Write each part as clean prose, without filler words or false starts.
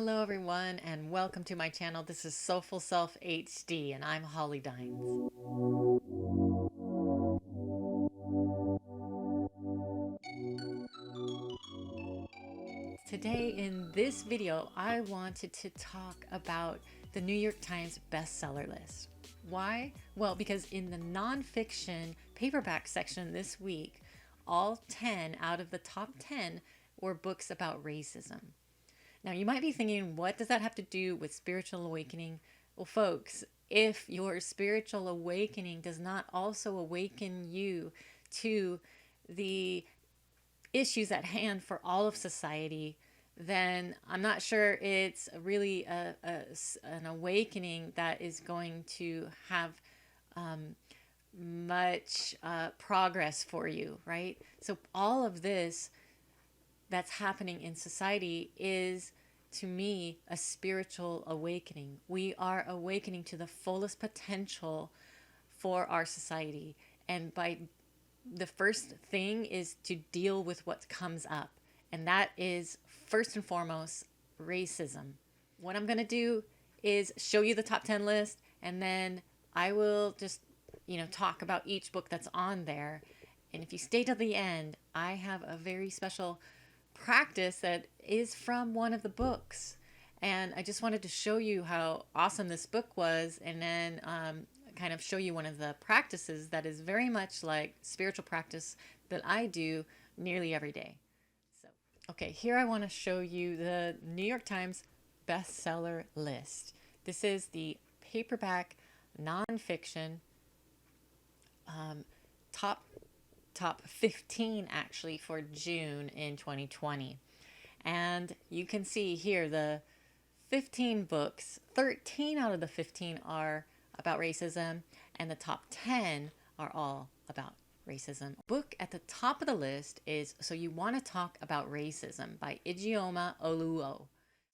Hello everyone and welcome to my channel. This is Soulful Self HD and I'm Holly Dines. Today in this video, I wanted to talk about the New York Times bestseller list. Why? Well, because in the nonfiction paperback section this week, all 10 out of the top 10 were books about racism. Now, you might be thinking, what does that have to do with spiritual awakening? Well, folks, if your spiritual awakening does not also awaken you to the issues at hand for all of society, then I'm not sure it's really an awakening that is going to have much progress for you, right? So all of this that's happening in society is, to me, a spiritual awakening. We are awakening to the fullest potential for our society. And by the first thing is to deal with what comes up. And that is, first and foremost, racism. What I'm going to do is show you the top 10 list, and then I will just, talk about each book that's on there. And if you stay till the end, I have a very special practice that is from one of the books. And I just wanted to show you how awesome this book was, and then kind of show you one of the practices that is very much like spiritual practice that I do nearly every day. So, okay, here I want to show you the New York Times bestseller list. This is the paperback nonfiction top 15 actually for June in 2020. And you can see here the 15 books, 13 out of the 15 are about racism, and the top 10 are all about racism. Book at the top of the list is So You Want to Talk About Racism by Ijeoma Oluo.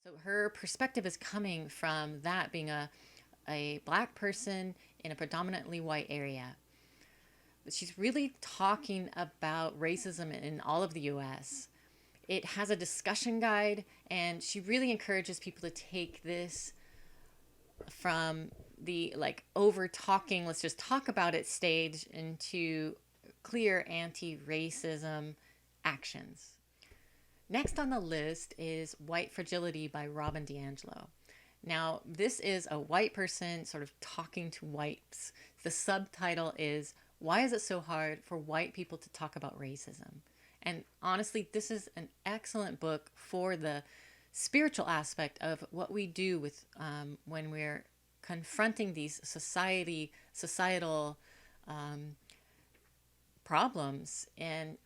So her perspective is coming from that being a black person in a predominantly white area. She's really talking about racism in all of the US. It has a discussion guide, and she really encourages people to take this from the over talking, let's just talk about it stage, into clear anti-racism actions. Next on the list is White Fragility by Robin DiAngelo. Now, this is a white person sort of talking to whites. The subtitle is, Why is it so hard for white people to talk about racism? And honestly, this is an excellent book for the spiritual aspect of what we do with when we're confronting these societal problems, and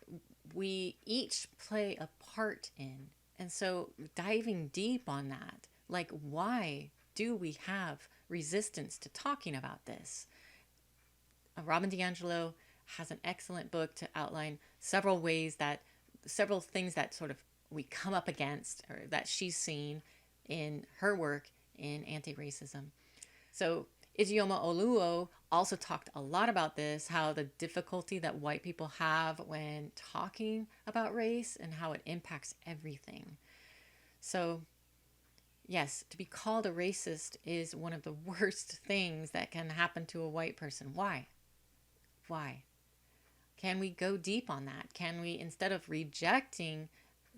we each play a part in. And so diving deep on that, like, why do we have resistance to talking about this? Robin DiAngelo has an excellent book to outline several things that sort of we come up against, or that she's seen in her work in anti-racism. So Ijeoma Oluo also talked a lot about this, how the difficulty that white people have when talking about race and how it impacts everything. So yes, to be called a racist is one of the worst things that can happen to a white person. Why? Why? Can we go deep on that? Can we, instead of rejecting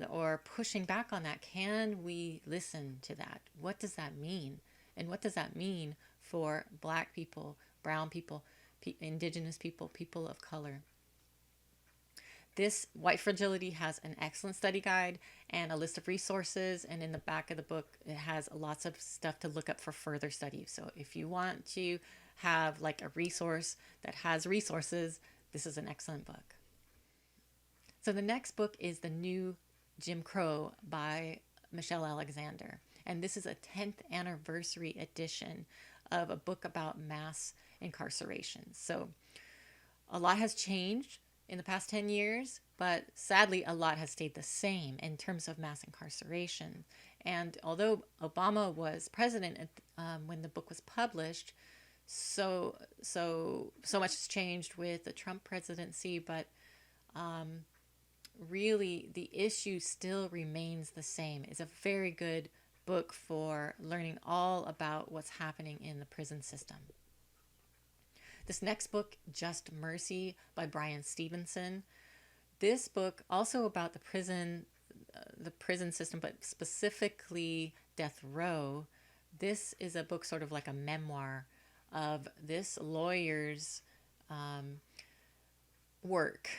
or pushing back on that, can we listen to that? What does that mean? And what does that mean for Black people, brown people, indigenous people, people of color? This White Fragility has an excellent study guide and a list of resources, and in the back of the book it has lots of stuff to look up for further study. So if you want to have like a resource that has resources, this is an excellent book. So the next book is The New Jim Crow by Michelle Alexander, and this is a 10th anniversary edition of a book about mass incarceration. So a lot has changed in the past 10 years, but sadly a lot has stayed the same in terms of mass incarceration. And although Obama was president when the book was published, so much has changed with the Trump presidency, but really the issue still remains the same. It's a very good book for learning all about what's happening in the prison system. This next book, Just Mercy by Bryan Stevenson. This book also about the prison system, but specifically death row. This is a book sort of like a memoir of this lawyer's work.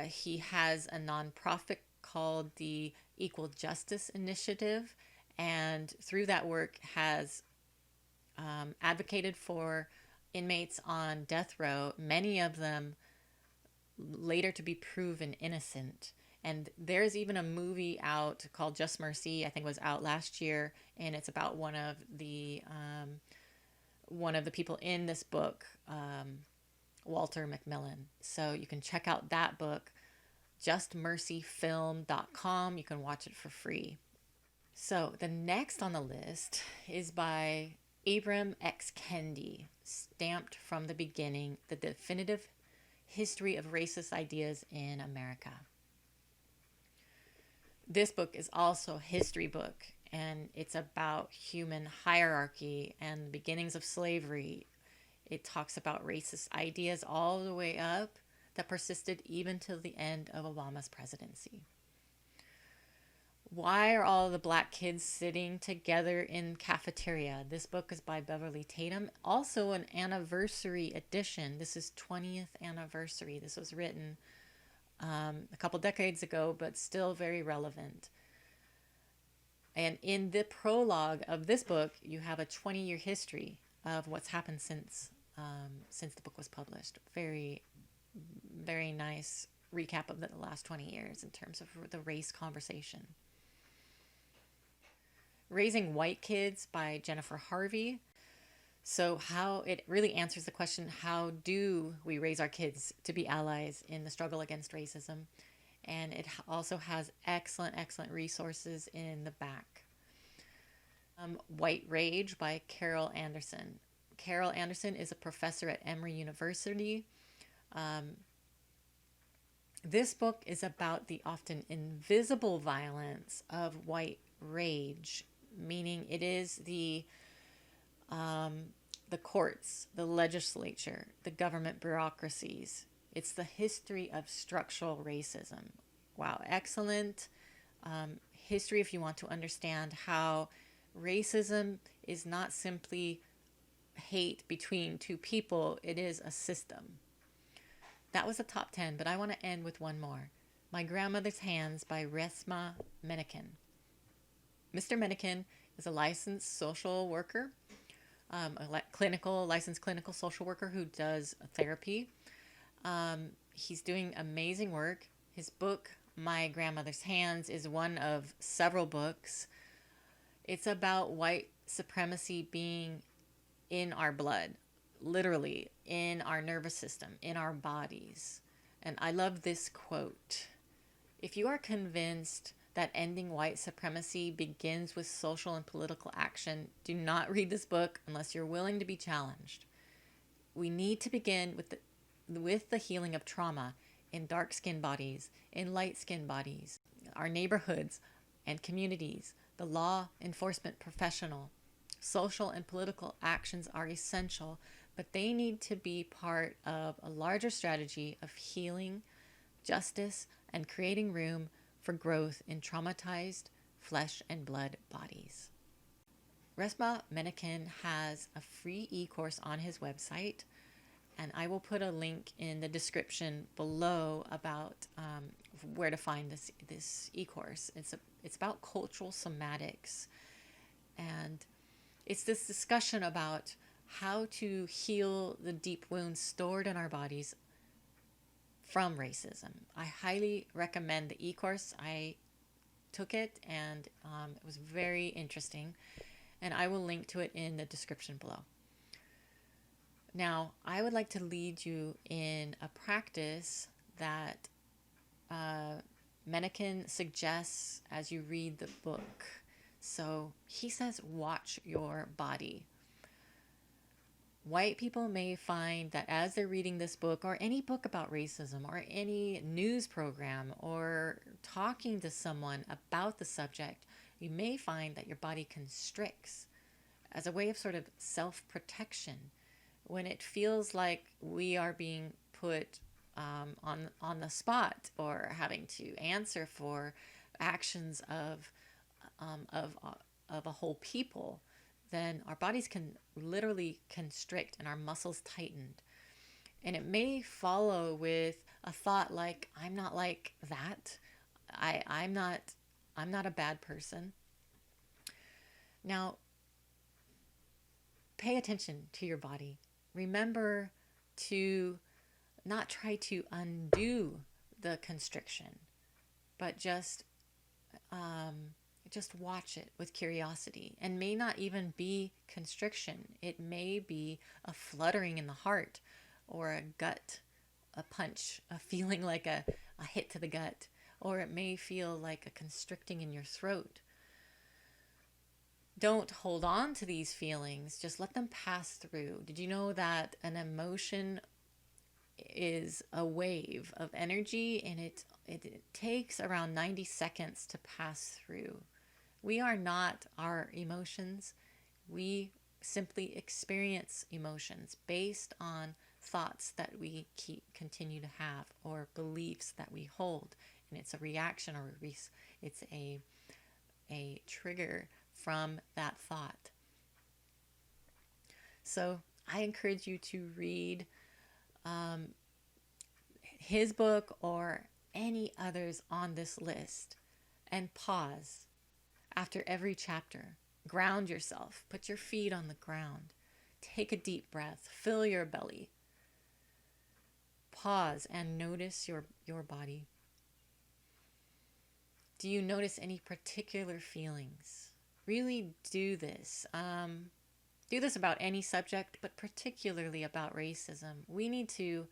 He has a nonprofit called the Equal Justice Initiative, and through that work has advocated for inmates on death row, many of them later to be proven innocent. And there's even a movie out called Just Mercy, I think it was out last year, and it's about one of the people in this book, Walter McMillan. So you can check out that book, justmercyfilm.com. You can watch it for free. So the next on the list is by Ibram X. Kendi, Stamped from the Beginning, The Definitive History of Racist Ideas in America. This book is also a history book, and it's about human hierarchy and the beginnings of slavery. It talks about racist ideas all the way up that persisted even till the end of Obama's presidency. Why are all the black kids sitting together in Cafeteria? This book is by Beverly Tatum. Also an anniversary edition. This is 20th anniversary. This was written a couple decades ago, but still very relevant. And in the prologue of this book, you have a 20-year history of what's happened since the book was published. Very, very nice recap of the last 20 years in terms of the race conversation. Raising White Kids by Jennifer Harvey. So how it really answers the question, how do we raise our kids to be allies in the struggle against racism? And it also has excellent resources in the back. White Rage by Carol Anderson. Carol Anderson is a professor at Emory University. This book is about the often invisible violence of white rage, meaning it is the courts, the legislature, the government bureaucracies. It's the history of structural racism. Wow, excellent history if you want to understand how racism is not simply hate between two people, it is a system. That was a top 10, but I want to end with one more. My Grandmother's Hands by Resmaa Menakem. Mr. Menakem is a licensed social worker, licensed clinical social worker who does therapy. He's doing amazing work. His book, My Grandmother's Hands, is one of several books. It's about white supremacy being in our blood, literally in our nervous system, in our bodies. And I love this quote. If you are convinced that ending white supremacy begins with social and political action, do not read this book unless you're willing to be challenged. We need to begin with the healing of trauma in dark-skinned bodies, in light-skinned bodies, our neighborhoods and communities, the law enforcement professional. Social and political actions are essential, but they need to be part of a larger strategy of healing, justice, and creating room for growth in traumatized flesh and blood bodies. Resmaa Menakem has a free e-course on his website, and I will put a link in the description below about where to find this e-course. It's about cultural somatics, and it's this discussion about how to heal the deep wounds stored in our bodies from racism. I highly recommend the e-course. I took it and it was very interesting, and I will link to it in the description below. Now, I would like to lead you in a practice that Menakem suggests as you read the book. So he says, watch your body. White people may find that as they're reading this book or any book about racism or any news program or talking to someone about the subject, you may find that your body constricts as a way of sort of self-protection when it feels like we are being put on the spot or having to answer for actions of a whole people. Then our bodies can literally constrict and our muscles tightened. And it may follow with a thought like, I'm not like that. I'm not a bad person. Now, pay attention to your body. Remember to not try to undo the constriction, but just watch it with curiosity. And may not even be constriction. It may be a fluttering in the heart or a gut, a punch, a feeling like a hit to the gut. Or it may feel like a constricting in your throat. Don't hold on to these feelings. Just let them pass through. Did you know that an emotion is a wave of energy, and it takes around 90 seconds to pass through? We are not our emotions. We simply experience emotions based on thoughts that we continue to have or beliefs that we hold. And it's a reaction or it's a trigger from that thought. So I encourage you to read his book or any others on this list and pause after every chapter. Ground yourself. Put your feet on the ground. Take a deep breath. Fill your belly. Pause and notice your body. Do you notice any particular feelings? Really do this. Do this about any subject, but particularly about racism. We need to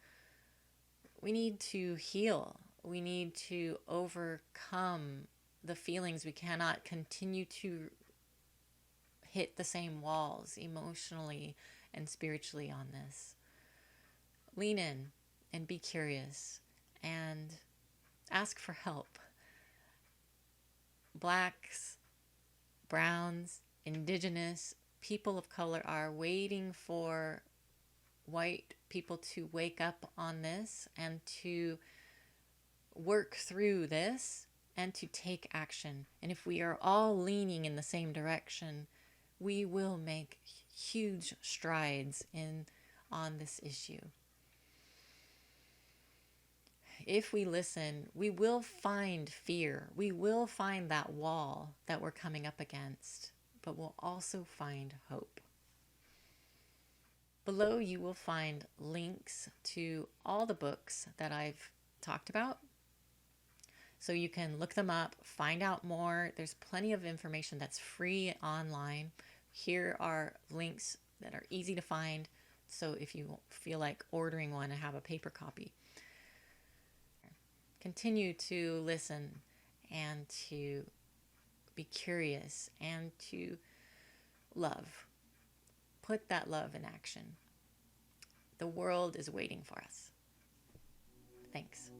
heal. We need to overcome the feelings. We cannot continue to hit the same walls emotionally and spiritually on this. Lean in and be curious and ask for help. Blacks, browns, indigenous, people of color are waiting for white people to wake up on this and to work through this and to take action. And if we are all leaning in the same direction, we will make huge strides on this issue. If we listen, we will find fear. We will find that wall that we're coming up against, but we'll also find hope. Below you will find links to all the books that I've talked about. So you can look them up, find out more. There's plenty of information that's free online. Here are links that are easy to find. So if you feel like ordering one and have a paper copy. Continue to listen and to be curious and to love. Put that love in action. The world is waiting for us. Thanks.